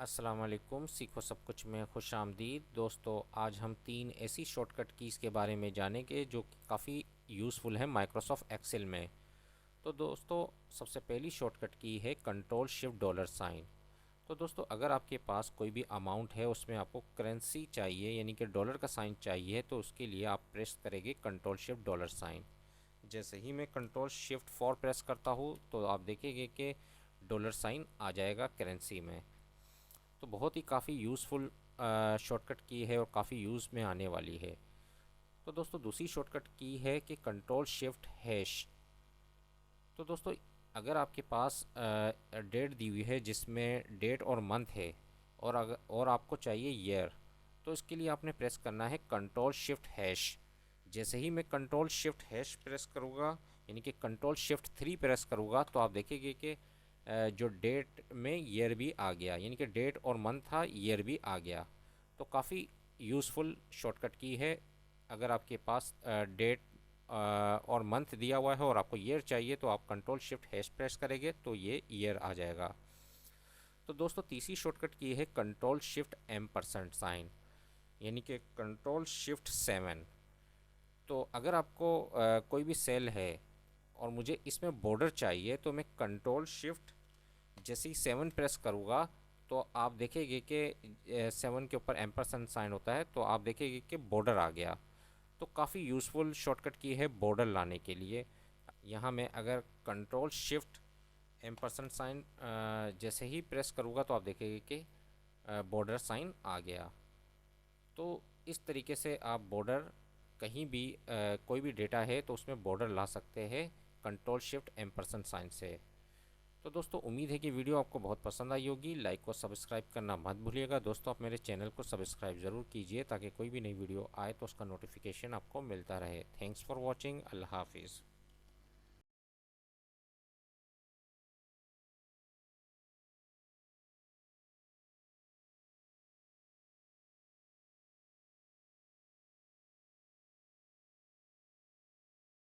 अस्सलाम वालेकुम। सीखो सब कुछ में खुश आमदीद। दोस्तों, आज हम 3 ऐसी शॉर्टकट कीज़ के बारे में जानेंगे जो कि काफ़ी यूज़फुल है माइक्रोसॉफ्ट एक्सेल में। तो दोस्तों, सबसे पहली शॉर्टकट की है कंट्रोल शिफ्ट डॉलर साइन। तो दोस्तों, अगर आपके पास कोई भी अमाउंट है, उसमें आपको करेंसी चाहिए यानी कि डॉलर का साइन चाहिए, तो उसके लिए आप प्रेस करेंगे कंट्रोल शिफ्ट डॉलर साइन। जैसे ही मैं कंट्रोल शिफ्ट 4 प्रेस करता हूँ तो आप देखेंगे कि डॉलर साइन आ जाएगा करेंसी में। तो बहुत ही काफ़ी यूज़फुल शॉर्टकट की है और काफ़ी यूज़ में आने वाली है। तो दोस्तों, दूसरी शॉर्टकट की है कि कंट्रोल शिफ्ट हैश। तो दोस्तों, अगर आपके पास डेट दी हुई है जिसमें डेट और मंथ है, और आपको चाहिए ईयर, तो इसके लिए आपने प्रेस करना है कंट्रोल शिफ्ट हैश। जैसे ही मैं कंट्रोल शिफ्ट हैश प्रेस करूँगा यानी कि कंट्रोल शिफ्ट 3 प्रेस करूँगा तो आप देखेंगे कि जो डेट में ईयर भी आ गया, यानी कि डेट और मंथ था, ईयर भी आ गया। तो काफ़ी यूज़फुल शॉर्टकट की है। अगर आपके पास डेट और मंथ दिया हुआ है और आपको ईयर चाहिए तो आप कंट्रोल शिफ्ट हैश प्रेस करेंगे तो ये ईयर आ जाएगा। तो दोस्तों, तीसरी शॉर्टकट की है कंट्रोल शिफ्ट M% साइन, यानी कि कंट्रोल शिफ्ट 7। तो अगर आपको कोई भी सेल है और मुझे इसमें बॉर्डर चाहिए तो मैं कंट्रोल शिफ्ट जैसे ही 7 प्रेस करूँगा तो आप देखेंगे कि 7 के ऊपर M% साइन होता है, तो आप देखेंगे कि बॉर्डर आ गया। तो काफ़ी यूज़फुल शॉर्टकट की है बॉर्डर लाने के लिए। यहाँ मैं अगर कंट्रोल शिफ्ट M% साइन जैसे ही प्रेस करूँगा तो आप देखेंगे कि बॉर्डर साइन आ गया। तो इस तरीके से आप बॉर्डर कहीं भी कोई भी डेटा है तो उसमें बॉर्डर ला सकते हैं कंट्रोल शिफ्ट M% साइन से। तो दोस्तों, उम्मीद है कि वीडियो आपको बहुत पसंद आई होगी। लाइक और सब्सक्राइब करना मत भूलिएगा। दोस्तों, आप मेरे चैनल को सब्सक्राइब ज़रूर कीजिए ताकि कोई भी नई वीडियो आए तो उसका नोटिफिकेशन आपको मिलता रहे। Thanks for watching. अल्लाह हाफिज़।